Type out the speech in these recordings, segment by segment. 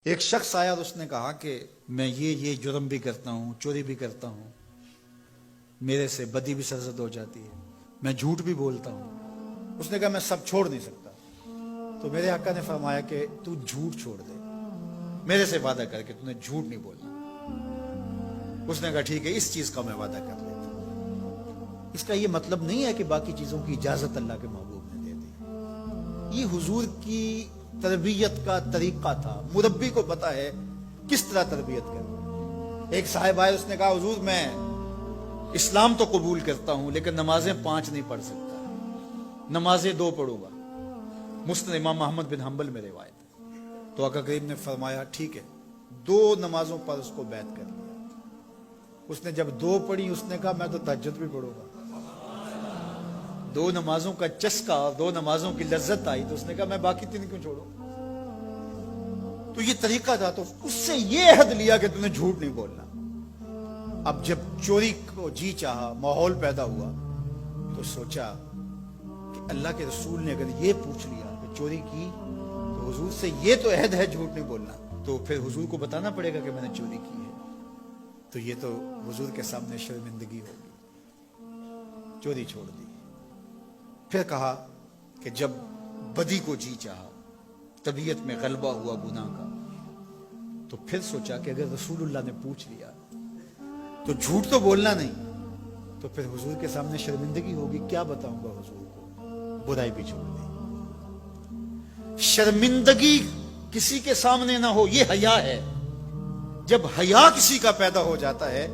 ایک شخص آیا اور اس نے کہا کہ میں یہ جرم بھی کرتا ہوں، چوری بھی کرتا ہوں، میرے سے بدی بھی سرزد ہو جاتی ہے، میں جھوٹ بھی بولتا ہوں۔ اس نے کہا میں سب چھوڑ نہیں سکتا۔ تو میرے آقا نے فرمایا کہ تو جھوٹ چھوڑ دے، میرے سے وعدہ کر کے تو نے جھوٹ نہیں بولنا۔ اس نے کہا ٹھیک ہے، اس چیز کا میں وعدہ کر لیتا ہوں۔ اس کا یہ مطلب نہیں ہے کہ باقی چیزوں کی اجازت اللہ کے محبوب نے دے دی۔ یہ حضور کی تربیت کا طریقہ تھا، مربی کو پتا ہے کس طرح تربیت کرنا۔ ایک صاحب آئے، اس نے کہا حضور میں اسلام تو قبول کرتا ہوں لیکن نمازیں 5 نہیں پڑھ سکتا، نمازیں 2 پڑھوں گا۔ مسند امام احمد بن حنبل میں روایت ہے۔ تو آقا کریم نے فرمایا ٹھیک ہے، 2 نمازوں پر اس کو بیعت کر لیا۔ اس نے جب 2 پڑھی، اس نے کہا میں تو تہجد بھی پڑھوں گا۔ 2 نمازوں کا چسکا اور 2 نمازوں کی لذت آئی تو اس نے کہا میں باقی 3 کیوں چھوڑوں۔ تو یہ طریقہ تھا، تو اس سے یہ عہد لیا کہ تم نے جھوٹ نہیں بولنا۔ اب جب چوری کو جی چاہا، ماحول پیدا ہوا، تو سوچا کہ اللہ کے رسول نے اگر یہ پوچھ لیا کہ چوری کی تو حضور سے یہ تو عہد ہے جھوٹ نہیں بولنا، تو پھر حضور کو بتانا پڑے گا کہ میں نے چوری کی ہے، تو یہ تو حضور کے سامنے شرمندگی ہوگی۔ چوری چھوڑ دی۔ پھر کہا کہ جب بدی کو جی چاہا، طبیعت میں غلبہ ہوا گناہ کا، تو پھر سوچا کہ اگر رسول اللہ نے پوچھ لیا تو جھوٹ تو بولنا نہیں، تو پھر حضور کے سامنے شرمندگی ہوگی، کیا بتاؤں گا حضور کو۔ برائی بھی چھوڑ دی۔ شرمندگی کسی کے سامنے نہ ہو، یہ حیا ہے۔ جب حیا کسی کا پیدا ہو جاتا ہے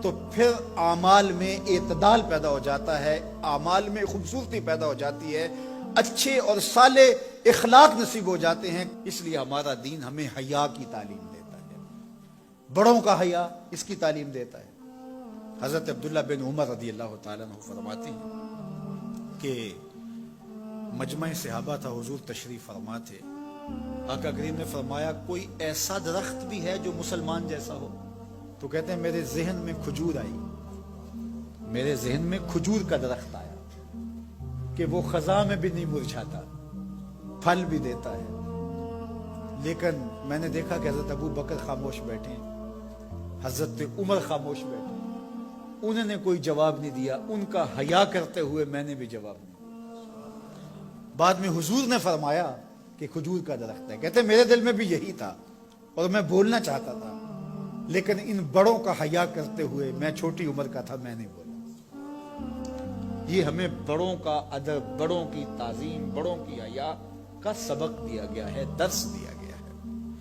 تو پھر اعمال میں اعتدال پیدا ہو جاتا ہے، اعمال میں خوبصورتی پیدا ہو جاتی ہے، اچھے اور صالح اخلاق نصیب ہو جاتے ہیں۔ اس لیے ہمارا دین ہمیں حیا کی تعلیم دیتا ہے، بڑوں کا حیا اس کی تعلیم دیتا ہے۔ حضرت عبداللہ بن عمر رضی اللہ تعالیٰ عنہ فرماتے ہیں کہ مجمع صحابہ تھا، حضور تشریف فرما تھے۔ آقا کریم نے فرمایا کوئی ایسا درخت بھی ہے جو مسلمان جیسا ہو؟ تو کہتے ہیں میرے ذہن میں کھجور آئی، میرے ذہن میں کھجور کا درخت آیا کہ وہ خزاں میں بھی نہیں مرجھاتا، پھل بھی دیتا ہے۔ لیکن میں نے دیکھا کہ حضرت ابو بکر خاموش بیٹھے، حضرت عمر خاموش بیٹھے، انہوں نے کوئی جواب نہیں دیا۔ ان کا حیا کرتے ہوئے میں نے بھی جواب نہیں دیا۔ بعد میں حضور نے فرمایا کہ کھجور کا درخت ہے۔ کہتے ہیں میرے دل میں بھی یہی تھا اور میں بولنا چاہتا تھا، لیکن ان بڑوں کا حیا کرتے ہوئے، میں چھوٹی عمر کا تھا، میں نہیں بولا۔ یہ ہمیں بڑوں کا ادب، بڑوں کی تعظیم، بڑوں کی حیا کا سبق دیا گیا ہے، درس دیا گیا ہے،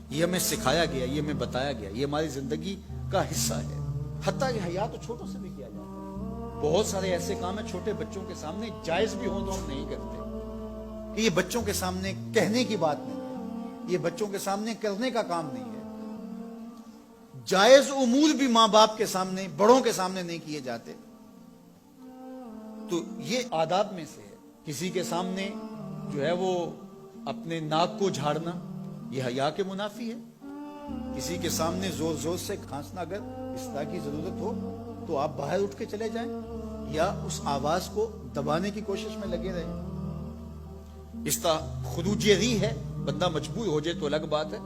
یہ ہمیں سکھایا گیا، یہ ہمیں بتایا گیا، یہ ہماری زندگی کا حصہ ہے۔ حتیٰ کہ حیا تو چھوٹوں سے بھی کیا جاتا ہے۔ بہت سارے ایسے کام ہیں چھوٹے بچوں کے سامنے جائز بھی ہوں تو ہم نہیں کرتے، کہ یہ بچوں کے سامنے کہنے کی بات نہیں ہے، یہ بچوں کے سامنے کرنے کا کام نہیں ہے۔ جائز امور بھی ماں باپ کے سامنے، بڑوں کے سامنے نہیں کیے جاتے، تو یہ آداب میں سے ہے۔ کسی کے سامنے جو ہے وہ اپنے ناک کو جھاڑنا، یہ حیا کے منافی ہے۔ کسی کے سامنے زور زور سے کھانسنا، اگر اس طرح کی ضرورت ہو تو آپ باہر اٹھ کے چلے جائیں یا اس آواز کو دبانے کی کوشش میں لگے رہیں۔ اس طرح خروج ری ہے، بندہ مجبور ہو جائے تو الگ بات ہے،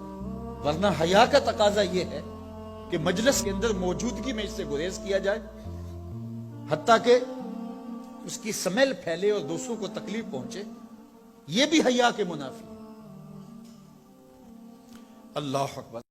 ورنہ حیا کا تقاضا یہ ہے کہ مجلس کے اندر موجودگی میں اس سے گریز کیا جائے، حتیٰ کہ اس کی سمیل پھیلے اور دوسروں کو تکلیف پہنچے، یہ بھی حیا کے منافی ہے۔ اللہ اکبر۔